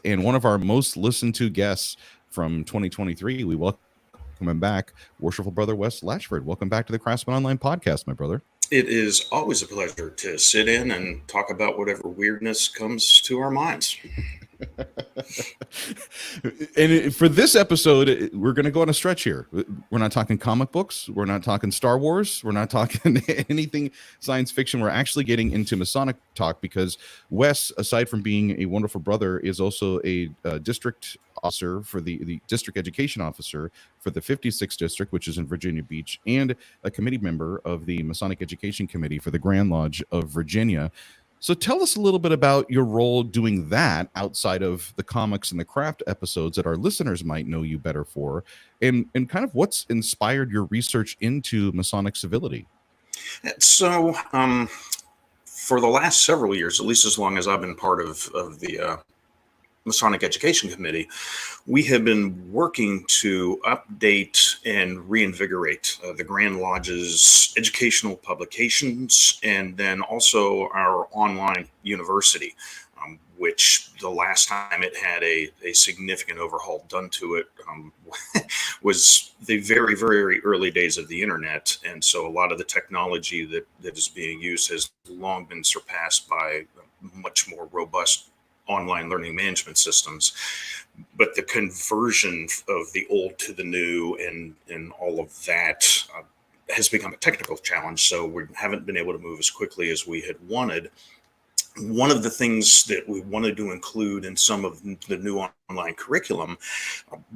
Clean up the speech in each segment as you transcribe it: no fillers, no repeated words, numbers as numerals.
and one of our most listened to guests from 2023. We welcome him back, worshipful brother Wes Latchford. Welcome back to the Craftsman Online podcast, my brother. It is always a pleasure to sit in and talk about whatever weirdness comes to our minds. And for this episode, we're going to go on a stretch here. We're not talking comic books. We're not talking Star Wars. We're not talking anything science fiction. We're actually getting into Masonic talk because Wes, aside from being a wonderful brother, is also a district officer for the district education officer for the 56th district, which is in Virginia Beach, and a committee member of the Masonic Education Committee for the Grand Lodge of Virginia. So tell us a little bit about your role doing that outside of the comics and the craft episodes that our listeners might know you better for, and kind of what's inspired your research into Masonic civility. So, for the last several years, at least as long as I've been part of the Masonic Education Committee, we have been working to update and reinvigorate the Grand Lodge's educational publications, and then also our online university, which the last time it had a significant overhaul done to it was the very, very early days of the internet. And so a lot of the technology that is being used has long been surpassed by much more robust online learning management systems. But the conversion of the old to the new and all of that has become a technical challenge. So we haven't been able to move as quickly as we had wanted. One of the things that we wanted to include in some of the new online curriculum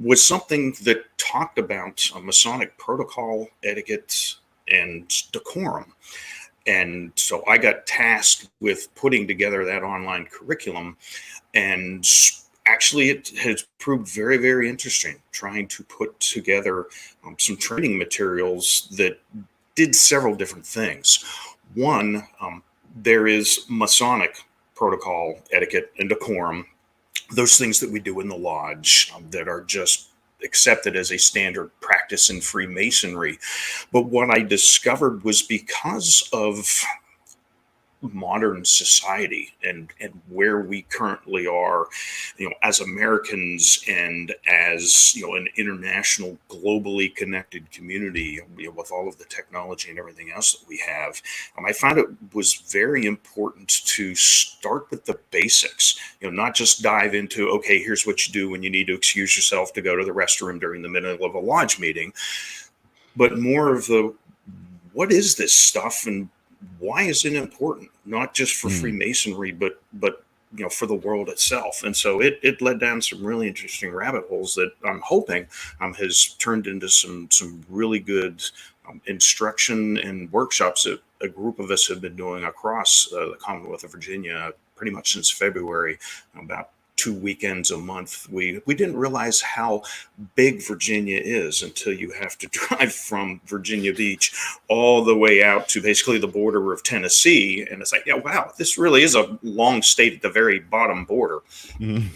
was something that talked about Masonic protocol, etiquette, and decorum. And so I got tasked with putting together that online curriculum, and actually it has proved very, very interesting trying to put together some training materials that did several different things. One, there is Masonic protocol, etiquette, and decorum, those things that we do in the lodge that are just accepted as a standard practice in Freemasonry. But what I discovered was because of modern society and where we currently are, as Americans and as, an international, globally connected community, with all of the technology and everything else that we have, I found it was very important to start with the basics, not just dive into, okay, here's what you do when you need to excuse yourself to go to the restroom during the middle of a lodge meeting, but more of the, what is this stuff and why is it important, not just for Freemasonry, but for the world itself? And so it led down some really interesting rabbit holes that I'm hoping has turned into some really good instruction and workshops that a group of us have been doing across the Commonwealth of Virginia pretty much since February, about 2 weekends a month. We didn't realize how big Virginia is until you have to drive from Virginia Beach all the way out to basically the border of Tennessee. And it's like, yeah, wow, this really is a long state at the very bottom border. Mm.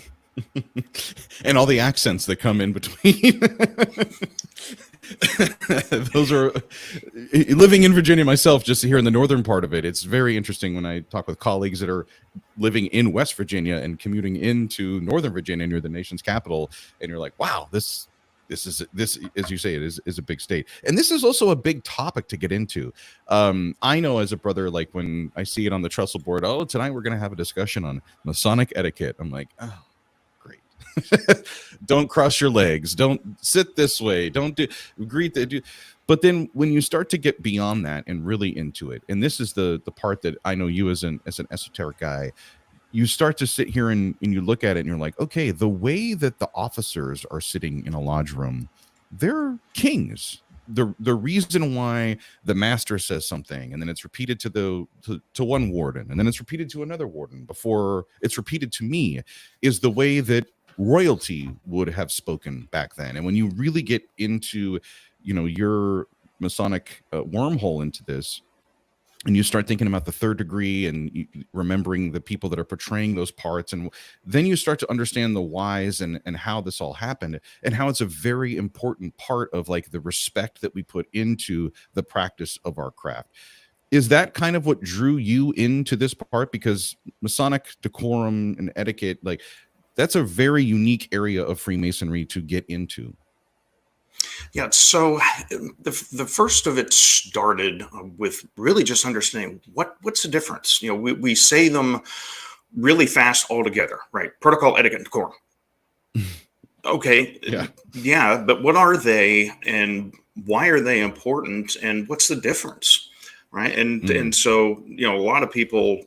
And all the accents that come in between. Those are, living in Virginia myself, just here in the northern part of it, it's very interesting when I talk with colleagues that are living in West Virginia and commuting into Northern Virginia near the nation's capital, and you're like, wow, this is, as you say, it is a big state. And this is also a big topic to get into. I know as a brother, like when I see it on the trestle board, oh, tonight we're going to have a discussion on Masonic etiquette. I'm like, oh, don't cross your legs, don't sit this way, don't greet that. But then when you start to get beyond that and really into it, and this is the part that I know you as an esoteric guy, you start to sit here and you look at it and you're like, okay, the way that the officers are sitting in a lodge room, they're kings. The reason why the master says something and then it's repeated to one warden and then it's repeated to another warden before it's repeated to me is the way that royalty would have spoken back then. And when you really get into, your Masonic wormhole into this, and you start thinking about the third degree and remembering the people that are portraying those parts, and then you start to understand the whys and how this all happened and how it's a very important part of like the respect that we put into the practice of our craft. Is that kind of what drew you into this part? Because Masonic decorum and etiquette, like, That's a very unique area of Freemasonry to get into. Yeah, so the first of it started with really just understanding what's the difference. We say them really fast all together, right? Protocol, etiquette, and decorum. Okay, yeah, but what are they, and why are they important, and what's the difference, right? And so a lot of people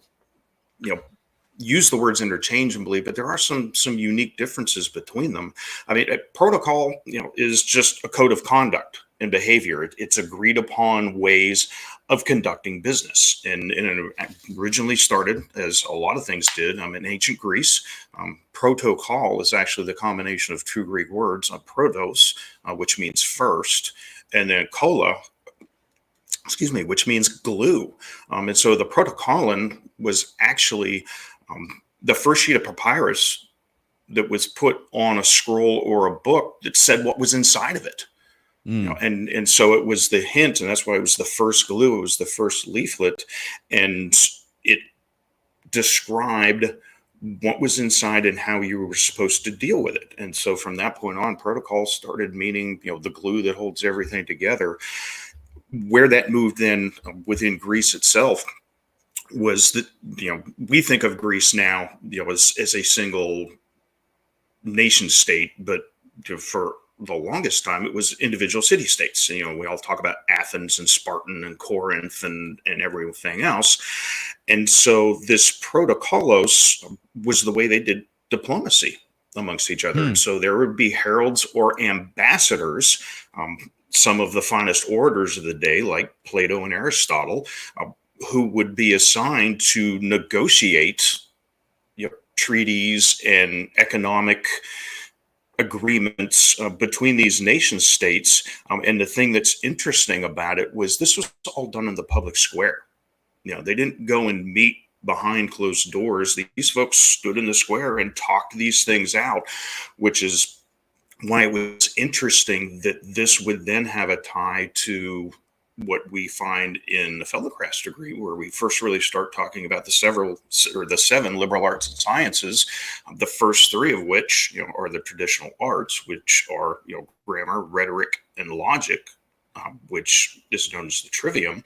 use the words interchangeably, but there are some unique differences between them. I mean, a protocol, is just a code of conduct and behavior. It's agreed upon ways of conducting business, and it originally started, as a lot of things did, in ancient Greece. Protocol is actually the combination of two Greek words, protos, which means first, and then kola, which means glue. And so the protocolon was actually the first sheet of papyrus that was put on a scroll or a book that said what was inside of it. And so it was the hint, and that's why it was the first glue. It was the first leaflet, and it described what was inside and how you were supposed to deal with it. And so from that point on, protocol started meaning, the glue that holds everything together. Where that moved then within Greece itself was that, we think of Greece now, as a single nation state, but for the longest time, it was individual city states. We all talk about Athens and Spartan and Corinth and everything else. And so this protocolos was the way they did diplomacy amongst each other. And so there would be heralds or ambassadors, some of the finest orators of the day, like Plato and Aristotle, who would be assigned to negotiate treaties and economic agreements between these nation states. And the thing that's interesting about it was this was all done in the public square. They didn't go and meet behind closed doors. These folks stood in the square and talked these things out, which is why it was interesting that this would then have a tie to what we find in the Fellowcraft degree, where we first really start talking about the seven liberal arts and sciences, the first three of which are the traditional arts, which are grammar, rhetoric, and logic, which is known as the trivium,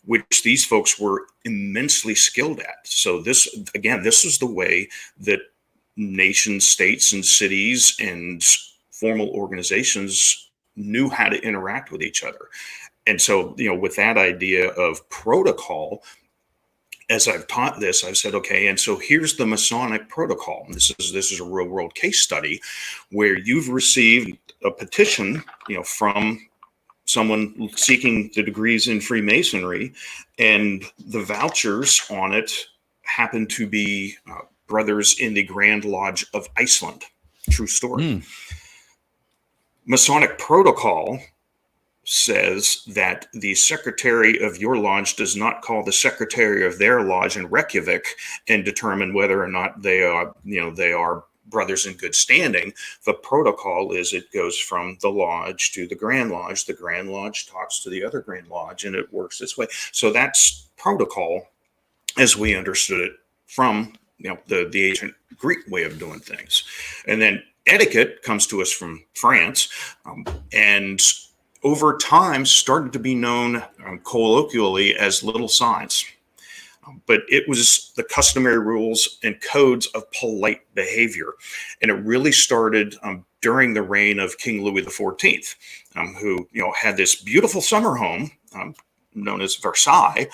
which these folks were immensely skilled at. So this is the way that nation states and cities and formal organizations knew how to interact with each other. And so, with that idea of protocol, as I've taught this, I've said, okay, and so here's the Masonic protocol. This is a real world case study where you've received a petition, from someone seeking the degrees in Freemasonry, and the vouchers on it happen to be brothers in the Grand Lodge of Iceland. True story. Masonic protocol says that the secretary of your lodge does not call the secretary of their lodge in Reykjavik and determine whether or not they are brothers in good standing. The protocol is it goes from the lodge to the Grand Lodge. The Grand Lodge talks to the other Grand Lodge, and it works this way. So that's protocol as we understood it from the ancient Greek way of doing things. And then etiquette comes to us from France, and over time started to be known colloquially as little signs. But it was the customary rules and codes of polite behavior. And it really started during the reign of King Louis XIV, who had this beautiful summer home known as Versailles,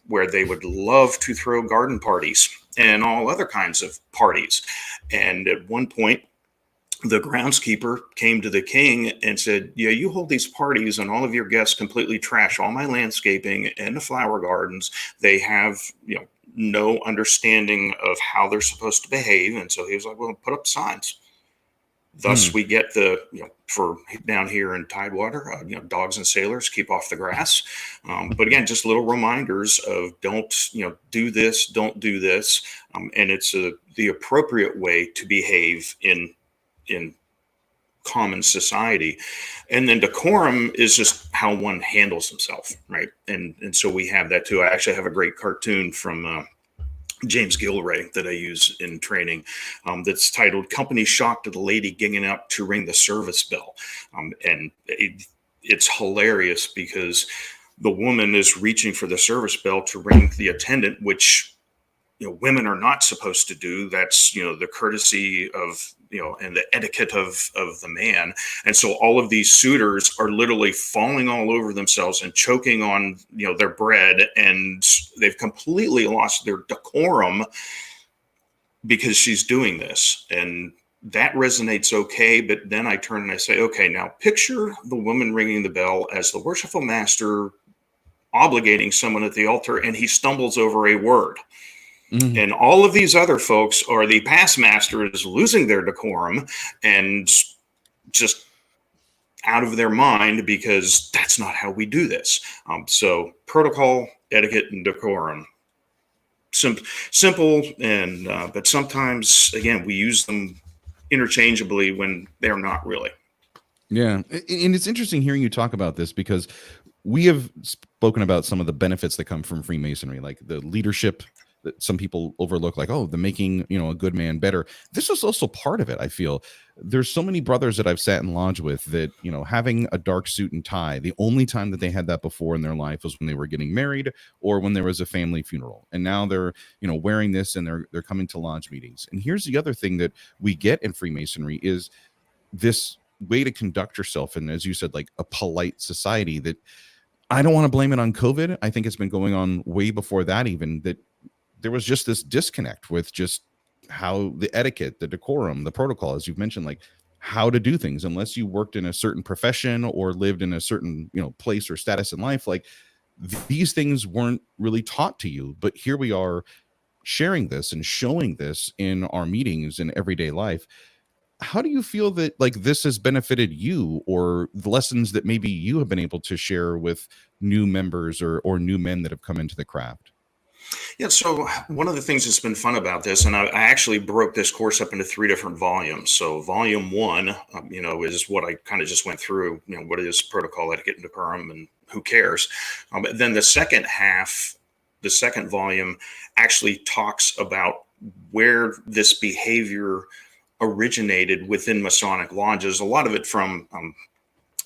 where they would love to throw garden parties and all other kinds of parties. And at one point, the groundskeeper came to the king and said, yeah, you hold these parties and all of your guests completely trash all my landscaping and the flower gardens. They have, no understanding of how they're supposed to behave. And so he was like, well, put up signs. Thus we get the, for down here in Tidewater, dogs and sailors keep off the grass. But again, just little reminders of don't, do this, don't do this. And it's the appropriate way to behave in common society. And then decorum is just how one handles himself, right? And so we have that too. I actually have a great cartoon from James Gilray that I use in training, that's titled "Company Shocked at a Lady Ginging Up to Ring the Service Bell," and it's hilarious because the woman is reaching for the service bell to ring the attendant, which women are not supposed to do. That's the courtesy of and the etiquette of the man. And so all of these suitors are literally falling all over themselves and choking on their bread, and they've completely lost their decorum because she's doing this. And that resonates okay. But then I turn and I say, okay, now picture the woman ringing the bell as the worshipful master obligating someone at the altar, and he stumbles over a word. Mm-hmm. And all of these other folks are the past masters losing their decorum and just out of their mind, because that's not how we do this. So protocol, etiquette, and decorum. Simple, and but sometimes, again, we use them interchangeably when they're not really. Yeah. And it's interesting hearing you talk about this, because we have spoken about some of the benefits that come from Freemasonry, like the leadership that some people overlook, like, oh, the making, a good man better. This is also part of it. I feel there's so many brothers that I've sat in lodge with that, having a dark suit and tie, the only time that they had that before in their life was when they were getting married or when there was a family funeral. And now they're, wearing this and they're coming to lodge meetings. And here's the other thing that we get in Freemasonry is this way to conduct yourself. And as you said, like a polite society, that I don't want to blame it on COVID. I think it's been going on way before that, even, that there was just this disconnect with just how the etiquette, the decorum, the protocol, as you've mentioned, like how to do things, unless you worked in a certain profession or lived in a certain, place or status in life. Like these things weren't really taught to you, but here we are sharing this and showing this in our meetings in everyday life. How do you feel that like this has benefited you, or the lessons that maybe you have been able to share with new members or new men that have come into the craft? Yeah, so one of the things that's been fun about this, and I actually broke this course up into 3 different volumes. So volume 1, is what I kind of just went through, what is protocol, etiquette, and decorum, and who cares? But then the second half, the second volume, actually talks about where this behavior originated within Masonic lodges. A lot of it from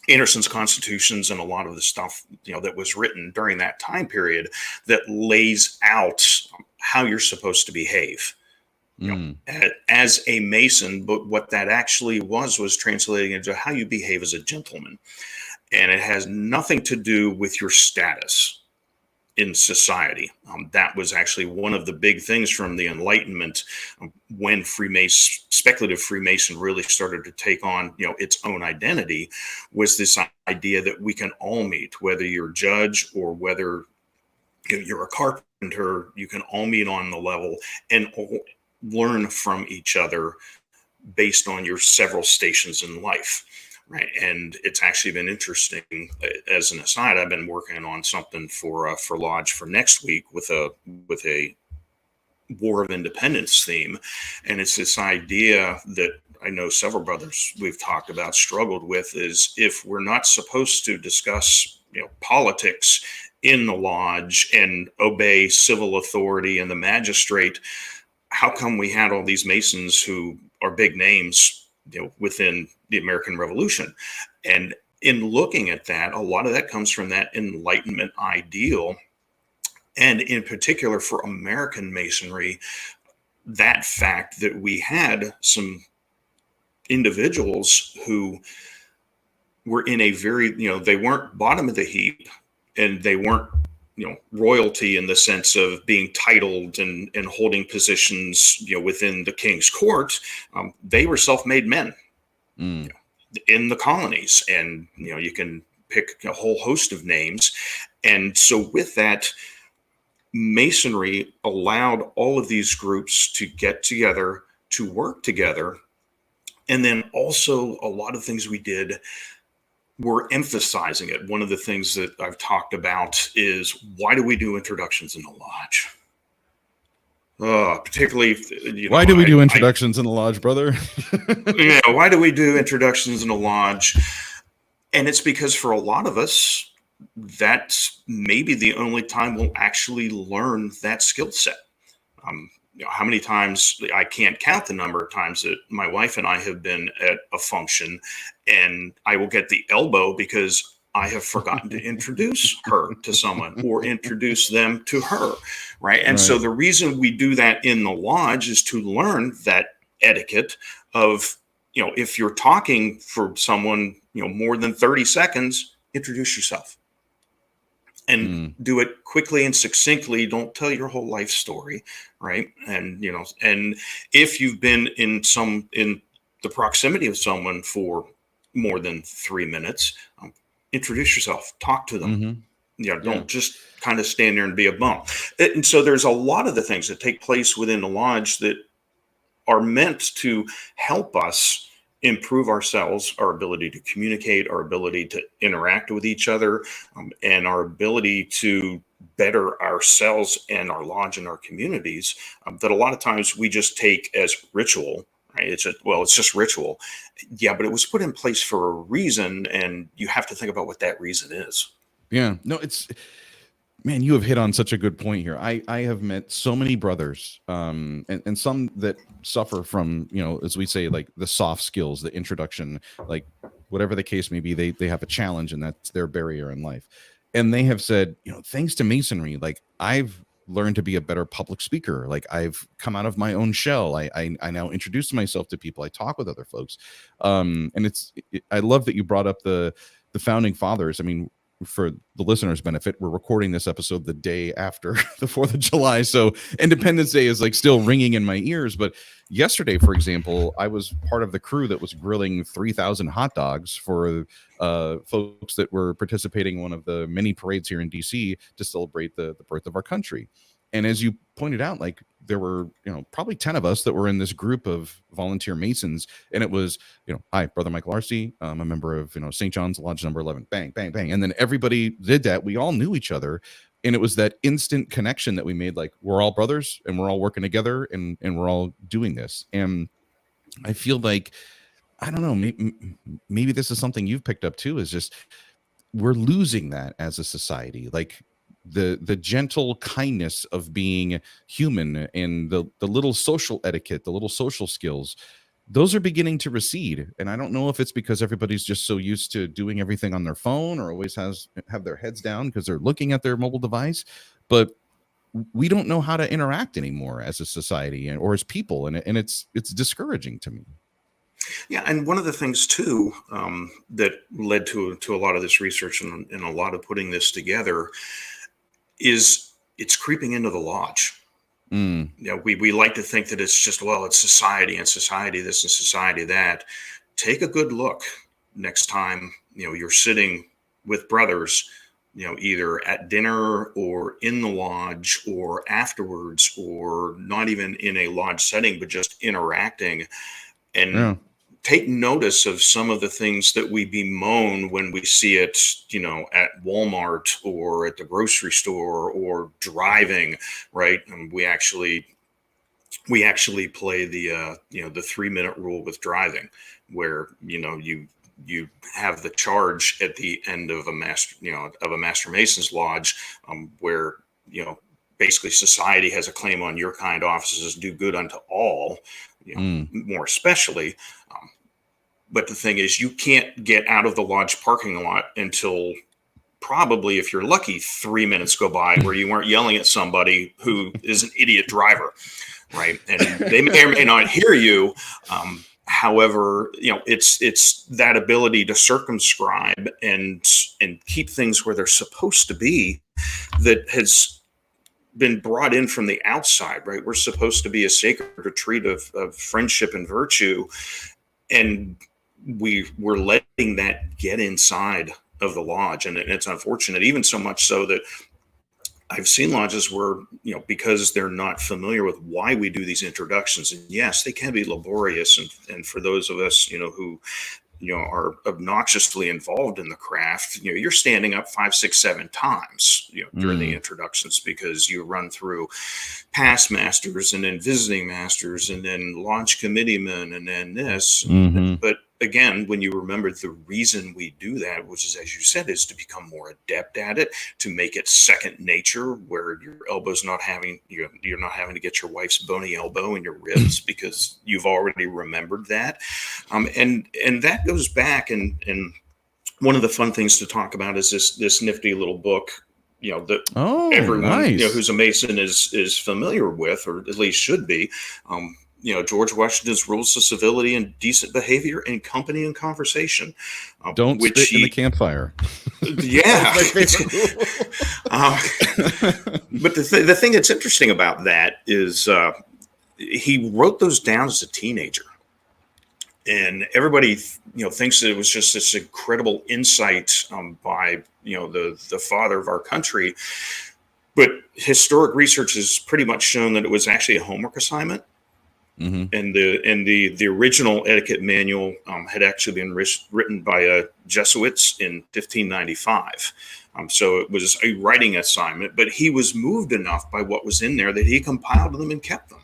Anderson's constitutions and a lot of the stuff that was written during that time period that lays out how you're supposed to behave as a Mason. But what that actually was translating into how you behave as a gentleman, and it has nothing to do with your status in society. That was actually one of the big things from the Enlightenment, when speculative Freemason really started to take on, its own identity, was this idea that we can all meet, whether you're a judge or whether you're a carpenter, you can all meet on the level and all learn from each other based on your several stations in life. Right. And it's actually been interesting. As an aside, I've been working on something for Lodge for next week with a War of Independence theme. And it's this idea that I know several brothers we've talked about struggled with, is if we're not supposed to discuss, politics in the lodge and obey civil authority and the magistrate, how come we had all these Masons who are big names within the American Revolution? And in looking at that, a lot of that comes from that Enlightenment ideal. And in particular for American Masonry, that fact that we had some individuals who were in a very, they weren't bottom of the heap, and they weren't, royalty in the sense of being titled and holding positions, within the king's court. They were self-made men in the colonies, and, you can pick a whole host of names. And so with that, Masonry allowed all of these groups to get together, to work together. And then also a lot of things we did, we're emphasizing it. One of the things that I've talked about is, why do we do introductions in the lodge? Particularly, why do we do introductions in the lodge, brother? Why do we do introductions in the lodge? And it's because for a lot of us, that's maybe the only time we'll actually learn that skill set. How many times, I can't count the number of times that my wife and I have been at a function and I will get the elbow because I have forgotten to introduce her to someone or introduce them to her. Right. And so the reason we do that in the lodge is to learn that etiquette of, if you're talking for someone, more than 30 seconds, introduce yourself. And do it quickly and succinctly. Don't tell your whole life story, right? And and if you've been in the proximity of someone for more than 3 minutes, introduce yourself, talk to them. Don't just kind of stand there and be a bum. And so there's a lot of the things that take place within the lodge that are meant to help us improve ourselves, our ability to communicate, our ability to interact with each other, and our ability to better ourselves and our lodge and our communities, that a lot of times we just take as ritual, right? It's just ritual. Yeah, but it was put in place for a reason, and you have to think about what that reason is. Yeah, no, man, you have hit on such a good point here. I have met so many brothers, and some that suffer from, as we say, like the soft skills, the introduction, like whatever the case may be, they have a challenge and that's their barrier in life. And they have said, thanks to Masonry, like I've learned to be a better public speaker. Like I've come out of my own shell. I now introduce myself to people. I talk with other folks. And I love that you brought up the founding fathers. I mean, for the listeners' benefit, we're recording this episode the day after the 4th of July. So Independence Day is like still ringing in my ears. But yesterday, for example, I was part of the crew that was grilling 3,000 hot dogs for folks that were participating in one of the many parades here in DC to celebrate the birth of our country. And as you pointed out, like there were, probably 10 of us that were in this group of volunteer Masons. And it was, hi, Brother Michael Arcee. I'm a member of, St. John's Lodge number 11, bang, bang, bang. And then everybody did that. We all knew each other. And it was that instant connection that we made. Like we're all brothers and we're all working together and we're all doing this. And I feel like, I don't know, maybe this is something you've picked up too, is just, we're losing that as a society. Like, the gentle kindness of being human and the little social etiquette, the little social skills, those are beginning to recede. And I don't know if it's because everybody's just so used to doing everything on their phone or always have their heads down because they're looking at their mobile device, but we don't know how to interact anymore as a society or as people. And it's discouraging to me. Yeah, and one of the things too that led to a lot of this research and a lot of putting this together is it's creeping into the lodge. We like to think that it's just, it's society and society this and society that. Take a good look next time you're sitting with brothers, either at dinner or in the lodge or afterwards, or not even in a lodge setting, but just interacting. And take notice of some of the things that we bemoan when we see it, at Walmart or at the grocery store or driving, right? And we actually play the 3-minute rule with driving, where you have the charge at the end of a Master Mason's lodge, where basically society has a claim on your kind offices do good unto all, more especially. But the thing is, you can't get out of the lodge parking lot until probably, if you're lucky, 3 minutes go by where you weren't yelling at somebody who is an idiot driver, right? And they may or may not hear you. However, it's that ability to circumscribe and keep things where they're supposed to be that has been brought in from the outside, right? We're supposed to be a sacred retreat of friendship and virtue, and we're letting that get inside of the lodge. And it's unfortunate, even so much so that I've seen lodges where, because they're not familiar with why we do these introductions, and yes, they can be laborious. And for those of us, who, are obnoxiously involved in the craft, you're standing up 5, 6, 7 times, during the introductions, because you run through past masters and then visiting masters and then launch committeemen and then this. But again, when you remember the reason we do that, which is, as you said, is to become more adept at it, to make it second nature, where your elbow's not having, you're not having to get your wife's bony elbow in your ribs because you've already remembered that. And that goes back, and one of the fun things to talk about is this nifty little book, that everyone nice. Who's a Mason is familiar with, or at least should be. George Washington's Rules of Civility and Decent Behavior in Company and Conversation. Don't spit in the campfire. Yeah. But the thing that's interesting about that is he wrote those down as a teenager. And everybody, thinks that it was just this incredible insight by, the father of our country. But historic research has pretty much shown that it was actually a homework assignment. Mm-hmm. And the original etiquette manual had actually been written by Jesuits in 1595. So it was a writing assignment, but he was moved enough by what was in there that he compiled them and kept them,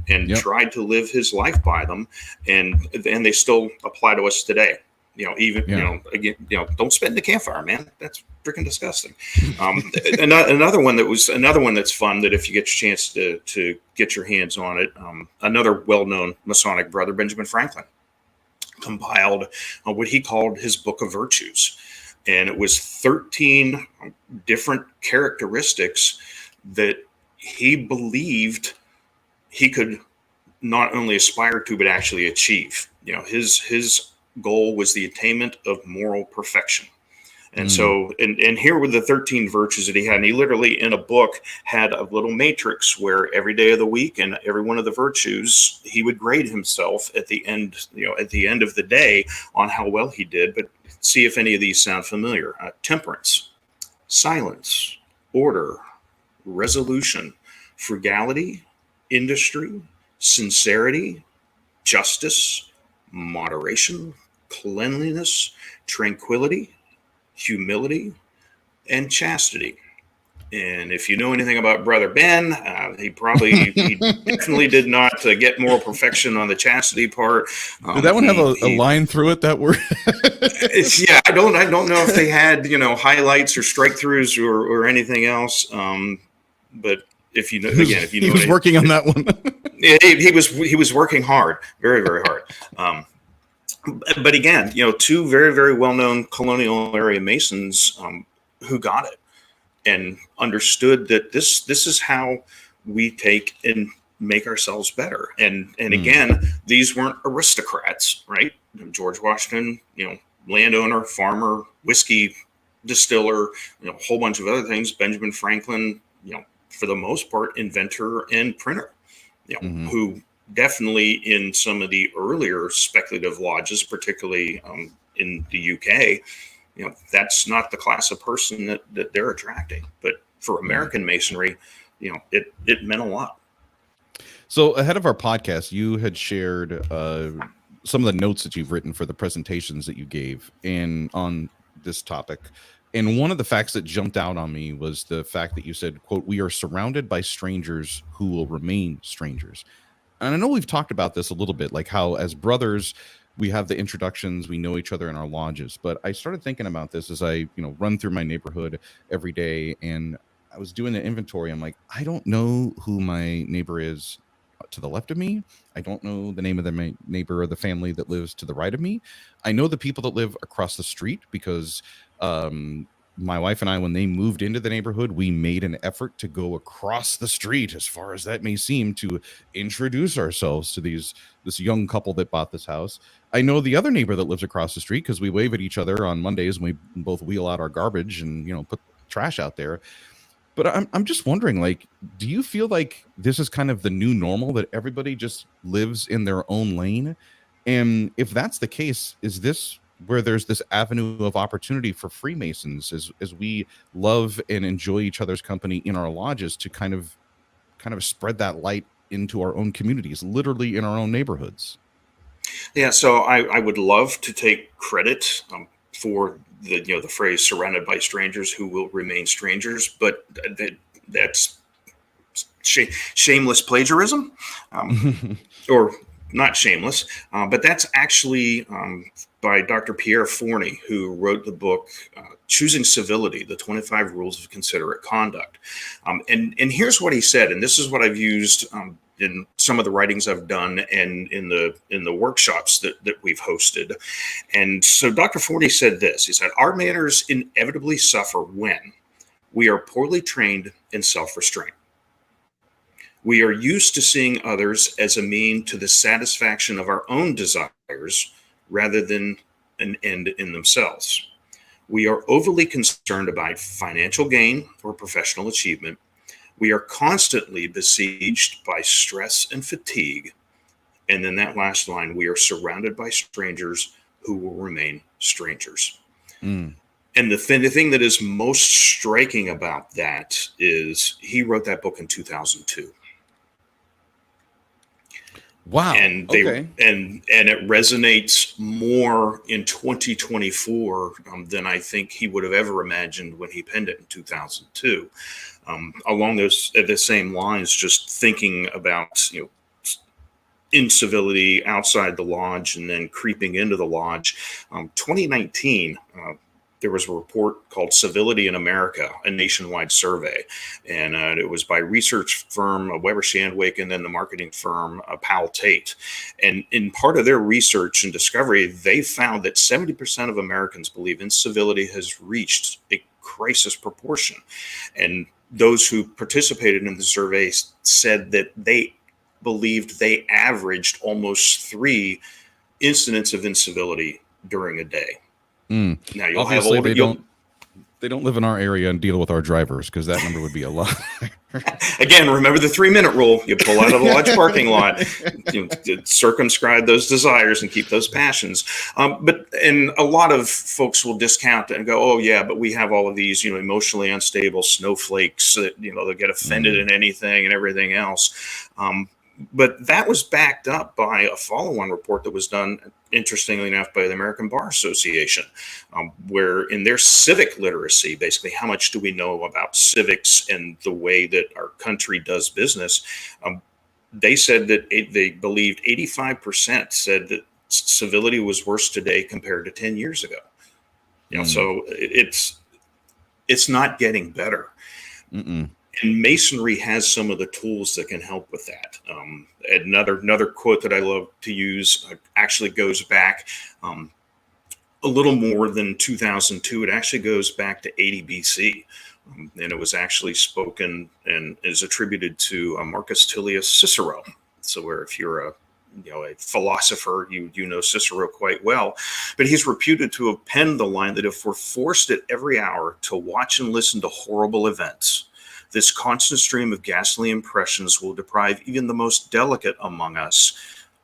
and tried to live his life by them, and they still apply to us today. Don't spit in the campfire, man. That's freaking disgusting. Another one that's fun, that if you get a chance to get your hands on it, another well-known Masonic brother, Benjamin Franklin, compiled what he called his Book of Virtues. And it was 13 different characteristics that he believed he could not only aspire to, but actually achieve. His goal was the attainment of moral perfection. And so, and here were the 13 virtues that he had. And he literally, in a book, had a little matrix where every day of the week and every one of the virtues, he would grade himself at the end, at the end of the day, on how well he did. But see if any of these sound familiar. Temperance, silence, order, resolution, frugality, industry, sincerity, justice, moderation, cleanliness, tranquility, humility, and chastity. And if you know anything about Brother Ben, he definitely did not get moral perfection on the chastity part. Did that one have a line through it, that word? Yeah, I don't know if they had highlights or strike throughs or anything else. But if you know, again, he was working on that one. he was working hard, very, very hard. But again, two very, very well-known colonial area Masons who got it and understood that this is how we take and make ourselves better. And again, these weren't aristocrats, right? George Washington, landowner, farmer, whiskey distiller, a whole bunch of other things. Benjamin Franklin, for the most part, inventor and printer, who definitely in some of the earlier speculative lodges, particularly in the UK, that's not the class of person that they're attracting. But for American Masonry, it meant a lot. So ahead of our podcast, you had shared some of the notes that you've written for the presentations that you gave on this topic. And one of the facts that jumped out on me was the fact that you said, quote, "We are surrounded by strangers who will remain strangers." And I know we've talked about this a little bit, like how as brothers, we have the introductions, we know each other in our lodges. But I started thinking about this as I, run through my neighborhood every day. And I was doing the inventory. I'm like, I don't know who my neighbor is to the left of me. I don't know the name of my neighbor or the family that lives to the right of me. I know the people that live across the street because my wife and I, when they moved into the neighborhood, we made an effort to go across the street, as far as that may seem, to introduce ourselves to this young couple that bought this house. I know the other neighbor that lives across the street because we wave at each other on Mondays and we both wheel out our garbage and put trash out there. But I'm just wondering, like, do you feel like this is kind of the new normal, that everybody just lives in their own lane? And if that's the case, is this where there's this avenue of opportunity for Freemasons as we love and enjoy each other's company in our lodges to kind of spread that light into our own communities, literally in our own neighborhoods? Yeah, so I would love to take credit for the phrase "surrounded by strangers who will remain strangers," but that's shameless plagiarism, or not shameless, but that's actually by Dr. Pierre Forney, who wrote the book Choosing Civility, the 25 Rules of Considerate Conduct. And here's what he said, and this is what I've used in some of the writings I've done and in the workshops that we've hosted. And so Dr. Forney said this. He said, "Our manners inevitably suffer when we are poorly trained in self-restraint. We are used to seeing others as a mean to the satisfaction of our own desires rather than an end in themselves. We are overly concerned about financial gain or professional achievement. We are constantly besieged by stress and fatigue." And then that last line, "We are surrounded by strangers who will remain strangers." Mm. And the thing that is most striking about that is he wrote that book in 2002. Wow. And and it resonates more in 2024 than I think he would have ever imagined when he penned it in 2002. Along the same lines, just thinking about incivility outside the lodge and then creeping into the lodge. 2019. There was a report called Civility in America, a nationwide survey. And it was by research firm Weber Shandwick and then the marketing firm Powell Tate. And in part of their research and discovery, they found that 70% of Americans believe incivility has reached a crisis proportion. And those who participated in the survey said that they believed they averaged almost 3 incidents of incivility during a day. Mm. Now you'll Obviously, have they don't live in our area and deal with our drivers, because that number would be a lot. Again, remember the 3-minute rule. You pull out of the lodge parking lot, circumscribe those desires and keep those passions. And a lot of folks will discount and go, "Oh yeah, but we have all of these, emotionally unstable snowflakes that they'll get offended in anything and everything else." But that was backed up by a follow-on report that was done, interestingly enough, by the American Bar Association, where in their civic literacy, basically how much do we know about civics and the way that our country does business, they said that they believed 85% said that civility was worse today compared to 10 years ago. So it's not getting better. Mm-mm. And Masonry has some of the tools that can help with that. Another quote that I love to use actually goes back a little more than 2002. It actually goes back to 80 BC. And it was actually spoken and is attributed to Marcus Tullius Cicero. So where if you're a philosopher, you know Cicero quite well, but he's reputed to have penned the line that if we're forced at every hour to watch and listen to horrible events, this constant stream of ghastly impressions will deprive even the most delicate among us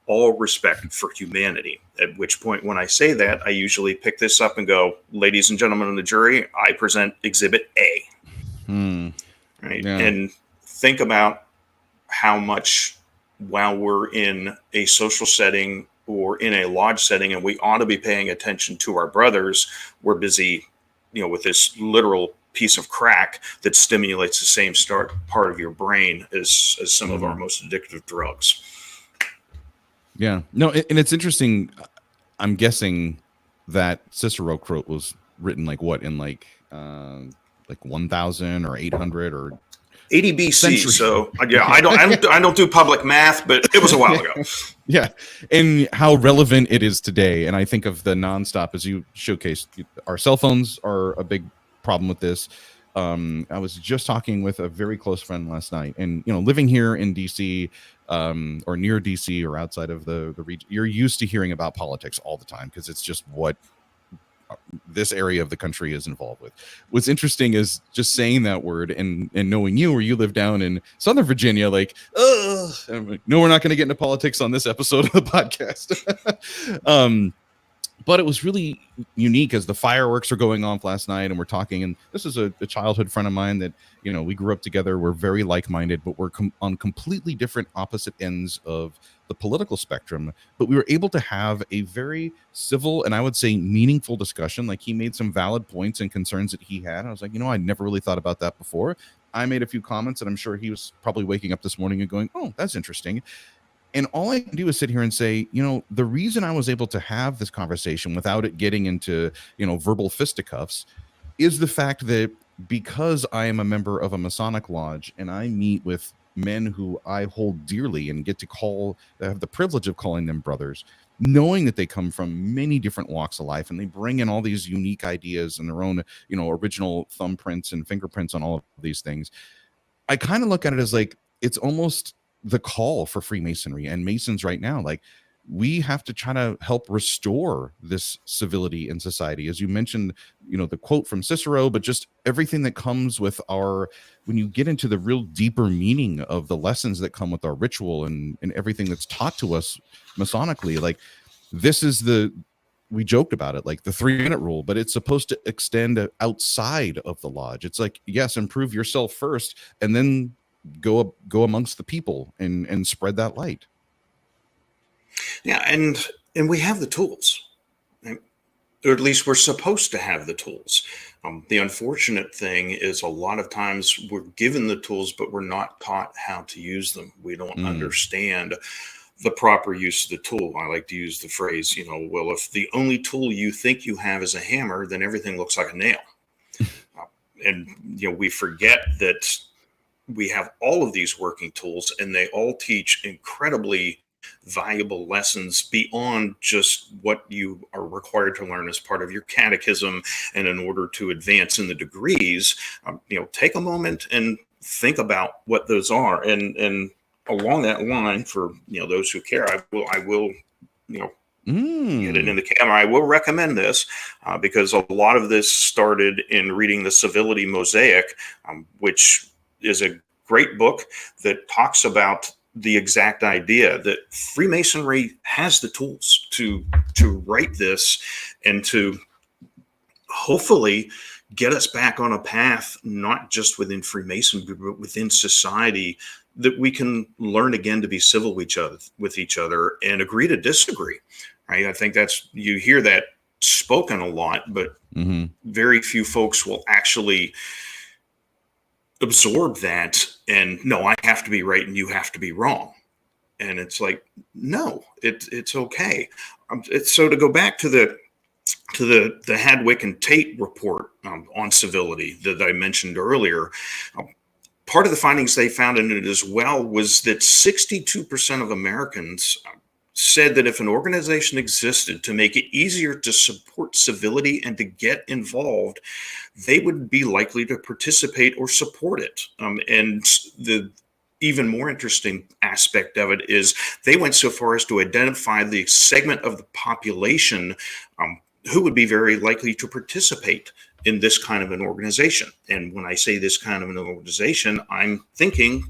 all respect for humanity. At which point, when I say that, I usually pick this up and go, "Ladies and gentlemen of the jury, I present Exhibit A." Right? Yeah. And think about how much, while we're in a social setting or in a lodge setting, and we ought to be paying attention to our brothers, we're busy, with this literal piece of crack that stimulates the same part of your brain as some of our most addictive drugs. Yeah. No, and it's interesting. I'm guessing that Cicero quote was written in 1000 or 800 or 80 BC. Century. So yeah, I don't do public math, but it was a while ago. Yeah. And how relevant it is today. And I think of the nonstop, as you showcased, our cell phones are a big problem with this. I was just talking with a very close friend last night, and living here in DC or near DC or outside of the region, you're used to hearing about politics all the time because it's just what this area of the country is involved with. What's interesting is just saying that word and knowing you, where you live down in Southern Virginia, no, we're not going to get into politics on this episode of the podcast. But it was really unique as the fireworks are going off last night, and we're talking, and this is a childhood friend of mine that, we grew up together. We're very like-minded, but we're on completely different opposite ends of the political spectrum. But we were able to have a very civil and I would say meaningful discussion. Like, he made some valid points and concerns that he had. I was like, I never really thought about that before. I made a few comments, and I'm sure he was probably waking up this morning and going, "Oh, that's interesting." And all I can do is sit here and say, the reason I was able to have this conversation without it getting into, verbal fisticuffs is the fact that because I am a member of a Masonic lodge and I meet with men who I hold dearly and get to have the privilege of calling them brothers, knowing that they come from many different walks of life and they bring in all these unique ideas and their own, original thumbprints and fingerprints on all of these things. I kind of look at it as like it's almost the call for Freemasonry and Masons right now. Like, we have to try to help restore this civility in society. As you mentioned, the quote from Cicero, but just everything that comes with when you get into the real deeper meaning of the lessons that come with our ritual and everything that's taught to us Masonically, like this is we joked about it, like the 3-minute rule, but it's supposed to extend outside of the lodge. It's like, yes, improve yourself first and then go amongst the people and spread that light. Yeah, and we have the tools, right? Or at least we're supposed to have the tools. The unfortunate thing is a lot of times we're given the tools, but we're not taught how to use them. We don't understand the proper use of the tool. I like to use the phrase, well, if the only tool you think you have is a hammer, then everything looks like a nail. And we forget that we have all of these working tools, and they all teach incredibly valuable lessons beyond just what you are required to learn as part of your catechism. And in order to advance in the degrees, take a moment and think about what those are. And along that line, for those who care, I will get it in the camera. I will recommend this because a lot of this started in reading the Civility Mosaic, which is a great book that talks about the exact idea that Freemasonry has the tools to write this and to hopefully get us back on a path, not just within Freemasonry, but within society, that we can learn again to be civil with each other and agree to disagree. Right? I think you hear that spoken a lot, but very few folks will actually absorb that and no, I have to be right and you have to be wrong. And it's like, no, it's okay. So to go back to the Hadwick and Tate report on civility that I mentioned earlier, part of the findings they found in it as well was that 62% of Americans said that if an organization existed to make it easier to support civility and to get involved, they would be likely to participate or support it. And the even more interesting aspect of it is they went so far as to identify the segment of the population who would be very likely to participate in this kind of an organization. And when I say this kind of an organization, I'm thinking,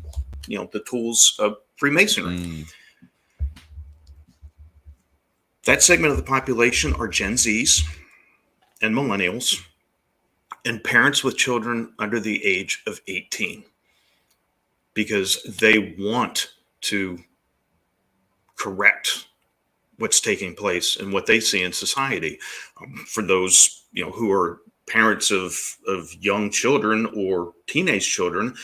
the tools of Freemasonry. That segment of the population are Gen Zs and millennials and parents with children under the age of 18, because they want to correct what's taking place and what they see in society. For those who are parents of young children or teenage children,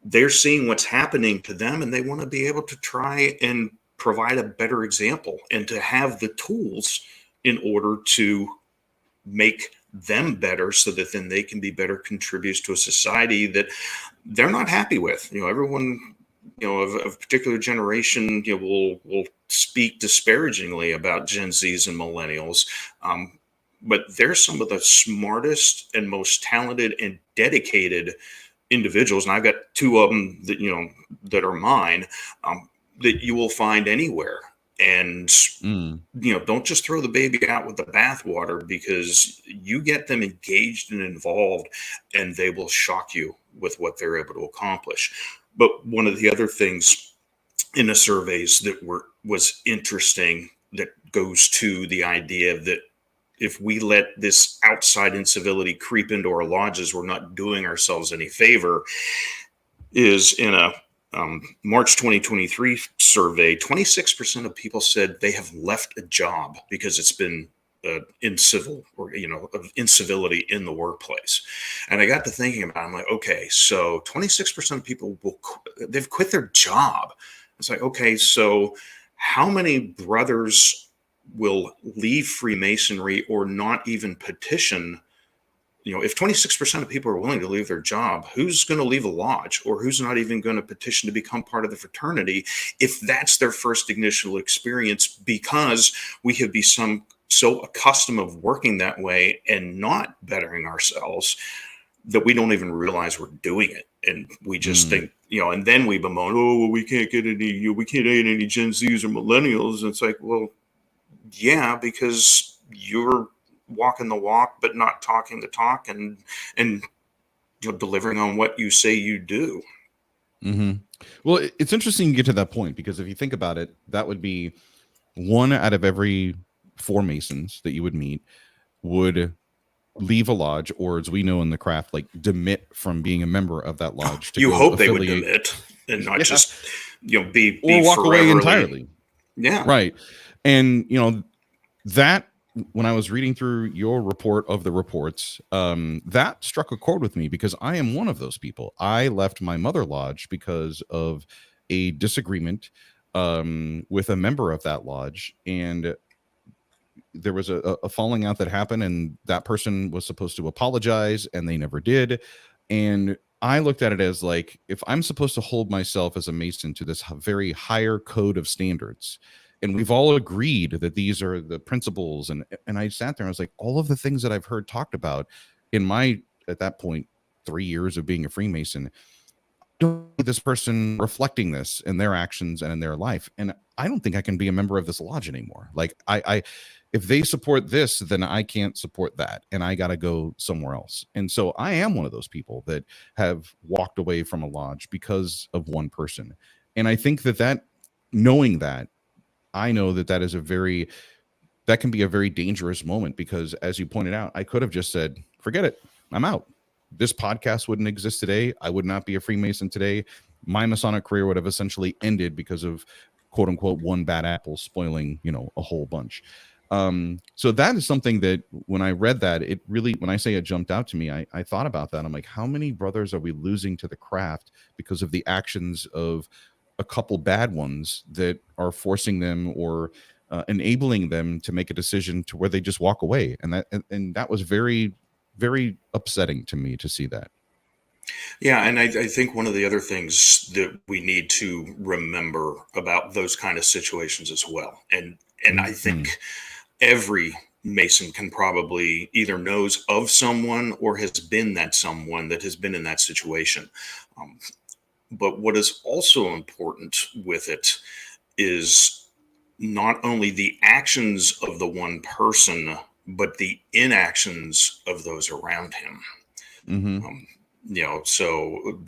they're seeing what's happening to them, and they want to be able to try and provide a better example and to have the tools in order to make them better, so that then they can be better contributors to a society that they're not happy with. Everyone of a particular generation will speak disparagingly about Gen Zs and millennials, but they're some of the smartest and most talented and dedicated individuals, and I've got two of them that are mine, that you will find anywhere. And don't just throw the baby out with the bathwater, because you get them engaged and involved and they will shock you with what they're able to accomplish. But one of the other things in the surveys that was interesting, that goes to the idea that if we let this outside incivility creep into our lodges, we're not doing ourselves any favor, is in a March 2023 survey, 26% of people said they have left a job because it's been incivility in the workplace. And I got to thinking about it, I'm like, okay, so 26% of people they've quit their job. It's like, okay, so how many brothers will leave Freemasonry or not even petition? If 26% of people are willing to leave their job, who's going to leave a lodge, or who's not even going to petition to become part of the fraternity if that's their first initial experience, because we have become so accustomed of working that way and not bettering ourselves that we don't even realize we're doing it. And we just think, and then we bemoan, oh, well, we can't get any Gen Zs or millennials. And it's like, well, yeah, because you're walking the walk, but not talking the talk, and delivering on what you say you do. Well, it's interesting you get to that point, because if you think about it, that would be 1 out of every 4 Masons that you would meet would leave a lodge, or as we know in the craft, like demit from being a member of that lodge. You hope they would demit and not just be walk away entirely. Yeah, right. And that, when I was reading through your report of the reports, that struck a chord with me, because I am one of those people. I left my mother lodge because of a disagreement with a member of that lodge, and there was a falling out that happened, and that person was supposed to apologize, and they never did. And I looked at it as like, if I'm supposed to hold myself as a Mason to this very higher code of standards, and we've all agreed that these are the principles, and I sat there and I was like, all of the things that I've heard talked about in my, at that point, 3 years of being a Freemason, don't see this person reflecting this in their actions and in their life. And I don't think I can be a member of this lodge anymore. Like, I if they support this, then I can't support that, and I got to go somewhere else. And so I am one of those people that have walked away from a lodge because of one person. And I think that knowing that, I know that is that can be a very dangerous moment, because as you pointed out, I could have just said, forget it, I'm out. This podcast wouldn't exist today. I would not be a Freemason today. My Masonic career would have essentially ended because of, quote unquote, one bad apple spoiling, a whole bunch. So that is something that when I read that, it really, when I say it jumped out to me, I thought about that. I'm like, how many brothers are we losing to the craft because of the actions of a couple bad ones that are forcing them or enabling them to make a decision to where they just walk away? And that was very, very upsetting to me to see that. Yeah, and I think one of the other things that we need to remember about those kind of situations as well, and I think every Mason can probably either knows of someone or has been that someone that has been in that situation. But what is also important with it is not only the actions of the one person, but the inactions of those around him. So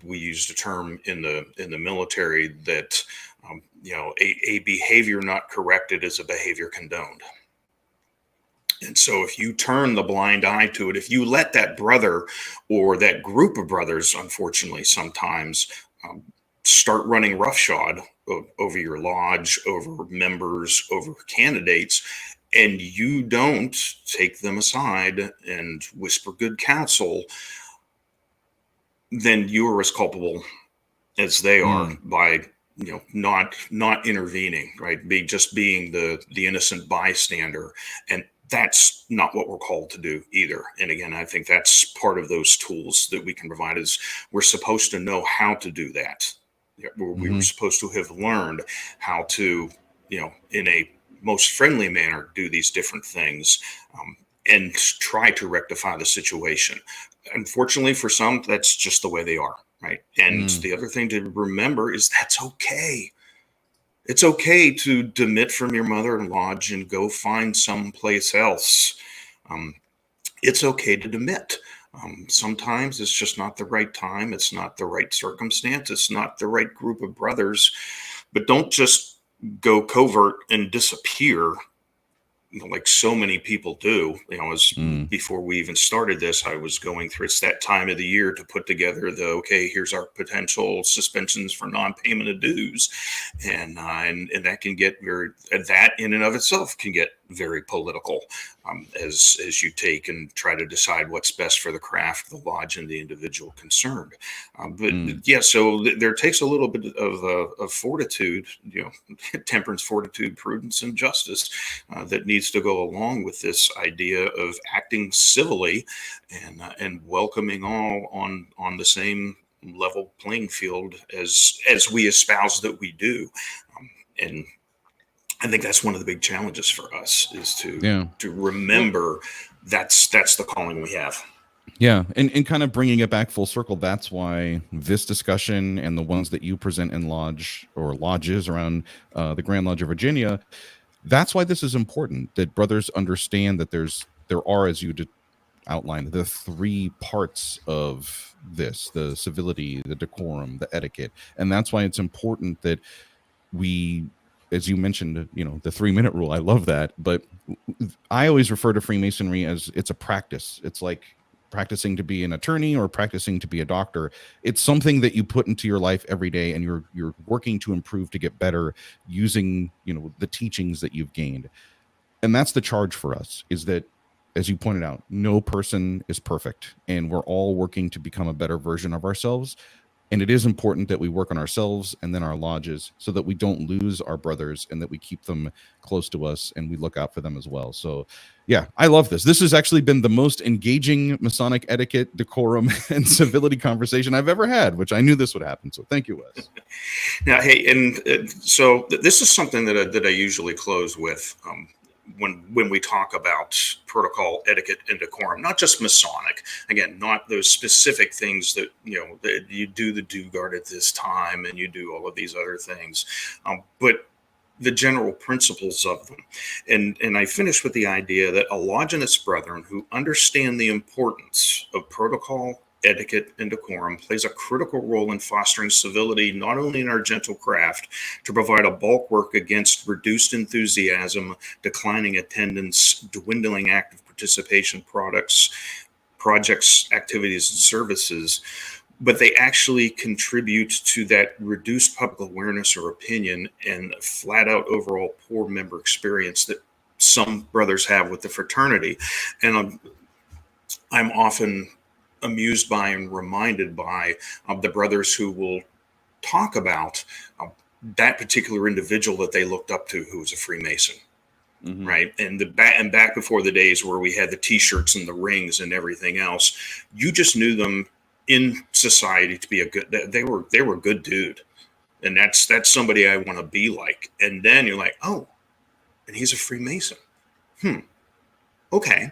we used a term in the military that a behavior not corrected is a behavior condoned. And so if you turn the blind eye to it, if you let that brother or that group of brothers, unfortunately, sometimes start running roughshod over your lodge, over members, over candidates, and you don't take them aside and whisper good counsel, then you are as culpable as they are by not intervening, right? Being the innocent bystander. And that's not what we're called to do either. And again, I think that's part of those tools that we can provide, is we're supposed to know how to do that. We were supposed to have learned how to, in a most friendly manner, do these different things and try to rectify the situation. Unfortunately, for some, that's just the way they are, right? And the other thing to remember is that's okay. It's okay to demit from your mother lodge and go find someplace else. It's okay to demit. Sometimes it's just not the right time. It's not the right circumstance. It's not the right group of brothers. But don't just go covert and disappear like so many people do. Before we even started this, I was going through, it's that time of the year to put together here's our potential suspensions for non-payment of dues. And that can get that in and of itself can get very political as you take and try to decide what's best for the craft, the lodge, and the individual concerned. So there takes a little bit of fortitude, temperance, fortitude, prudence, and justice that needs to go along with this idea of acting civilly and welcoming all on the same level playing field as we espouse that we do. And I think that's one of the big challenges for us is to remember that's the calling we have. Yeah. And kind of bringing it back full circle. That's why this discussion and the ones that you present in lodge or lodges around the Grand Lodge of Virginia, that's why this is important, that brothers understand that there are, as you outlined, the three parts of this: the civility, the decorum, the etiquette. And that's why it's important that we, as you mentioned, the 3-minute rule. I love that. But I always refer to Freemasonry as it's a practice. It's like practicing to be an attorney or practicing to be a doctor. It's something that you put into your life every day, and you're working to improve, to get better, using the teachings that you've gained. And that's the charge for us, is that, as you pointed out, no person is perfect, and we're all working to become a better version of ourselves. And it is important that we work on ourselves and then our lodges so that we don't lose our brothers, and that we keep them close to us and we look out for them as well. So yeah, I love this. This has actually been the most engaging Masonic etiquette, decorum, and civility conversation I've ever had, which I knew this would happen. So thank you, Wes. Now, hey, and so this is something that I usually close with. When we talk about protocol, etiquette, and decorum, not just Masonic, again, not those specific things that you do the due guard at this time and you do all of these other things, but the general principles of them. And I finish with the idea that a lodge and its brethren who understand the importance of protocol, etiquette, and decorum plays a critical role in fostering civility, not only in our gentle craft, to provide a bulwark against reduced enthusiasm, declining attendance, dwindling active participation, projects, activities, and services, but they actually contribute to that reduced public awareness or opinion and flat out overall poor member experience that some brothers have with the fraternity. And I'm often amused by and reminded by the brothers who will talk about that particular individual that they looked up to who was a Freemason. Mm-hmm. Right. And back before the days where we had the T-shirts and the rings and everything else, you just knew them in society to be they were a good dude. And that's somebody I want to be like. And then you're like, oh, and he's a Freemason. Okay.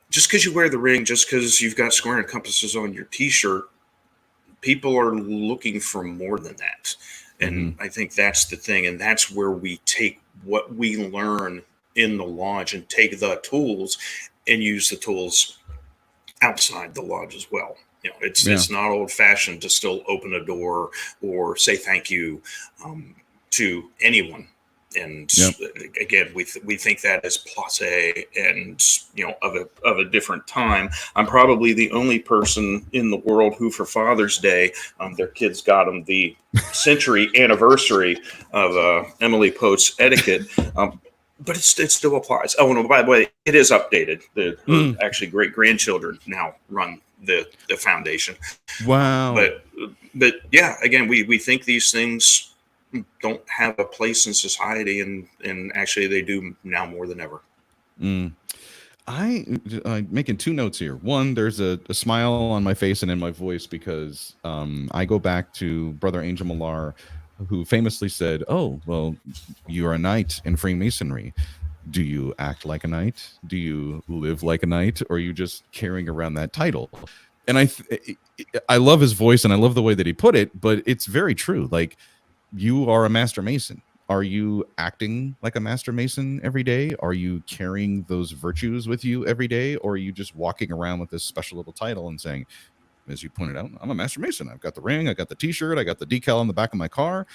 Just because you wear the ring, just because you've got square and compasses on your T-shirt, people are looking for more than that. And I think that's the thing. And that's where we take what we learn in the lodge and take the tools and use the tools outside the lodge as well. It's not old fashioned to still open a door or say thank you to anyone. And again, we think that is passe and of a different time. I'm probably the only person in the world who, for Father's Day, their kids got them the century anniversary of Emily Pote's etiquette. But it still applies. Oh, no, by the way, it is updated. Her actually great grandchildren now run the foundation. Wow. But yeah, again, we think these things don't have a place in society, and actually they do now more than ever. I'm making 2 notes here. One, there's a smile on my face and in my voice because I go back to Brother Angel Millar, who famously said, "Oh, well, you are a knight in Freemasonry. Do you act like a knight? Do you live like a knight? Or are you just carrying around that title?" And I love his voice and I love the way that he put it, but it's very true. Like, you are a Master Mason. Are you acting like a Master Mason every day? Are you carrying those virtues with you every day? Or are you just walking around with this special little title and saying, as you pointed out, I'm a Master Mason. I've got the ring. I got the T-shirt. I got the decal on the back of my car.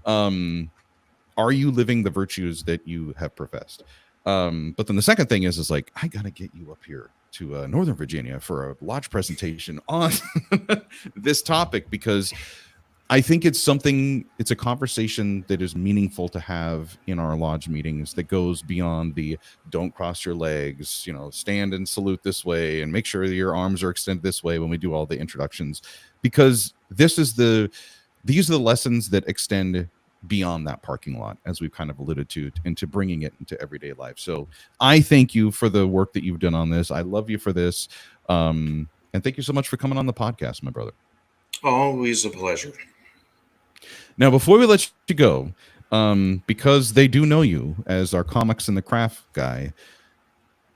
Are you living the virtues that you have professed? But then the second thing is like, I got to get you up here to Northern Virginia for a lodge presentation on this topic, because I think it's a conversation that is meaningful to have in our lodge meetings that goes beyond the don't cross your legs, stand and salute this way and make sure that your arms are extended this way when we do all the introductions, because these are the lessons that extend beyond that parking lot, as we've kind of alluded to, into bringing it into everyday life. So I thank you for the work that you've done on this. I love you for this. And thank you so much for coming on the podcast, my brother. Always a pleasure. Now, before we let you go, because they do know you as our comics and the craft guy,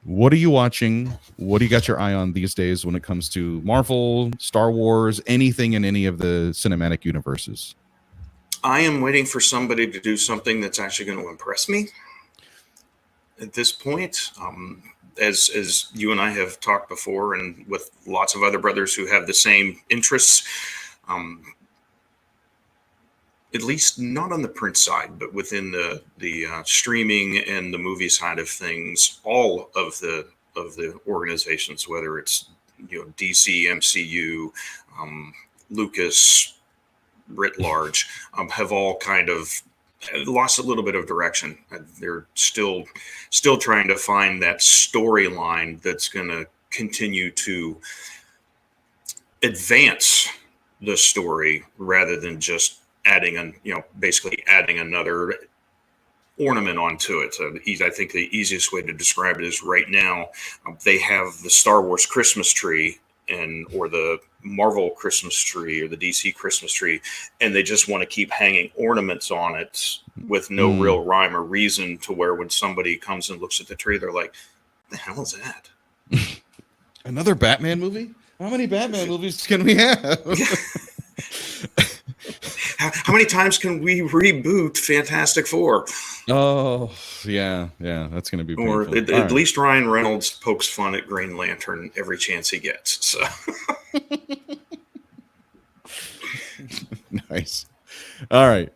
what are you watching? What do you got your eye on these days when it comes to Marvel, Star Wars, anything in any of the cinematic universes? I am waiting for somebody to do something that's actually going to impress me at this point. As you and I have talked before, and with lots of other brothers who have the same interests, at least not on the print side, but within the streaming and the movie side of things, all of the organizations, whether it's DC, MCU, Lucas, writ large, have all kind of lost a little bit of direction. They're still trying to find that storyline that's going to continue to advance the story rather than just basically adding another ornament onto it. I think the easiest way to describe it is right now they have the Star Wars Christmas tree or the Marvel Christmas tree or the DC Christmas tree, and they just want to keep hanging ornaments on it with no real rhyme or reason, to where when somebody comes and looks at the tree, they're like, "What the hell is that?" Another Batman movie? How many Batman movies can we have? How many times can we reboot Fantastic Four? Oh, yeah, that's going to be painful. Or at least Ryan Reynolds pokes fun at Green Lantern every chance he gets. So nice. All right.